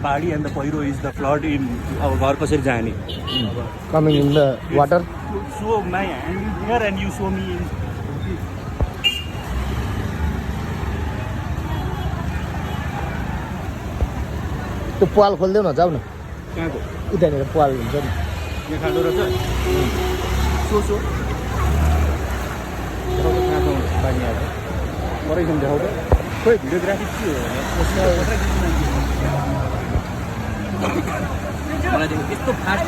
बाढी and the पहिरो is the flood in अब घर कसरी जाने coming in the water so my hand here and you so me in त्यो पाल खोलिदेऊ न जाऊ न कहाँको उतानिर पाल हुन्छ नि यहाँ खाँदो रहेछ सो कहाँ पानी आएको परेको देखाउँदा खोइ भिडियोग्राफी के हो मलाई त्यस्तो फास्ट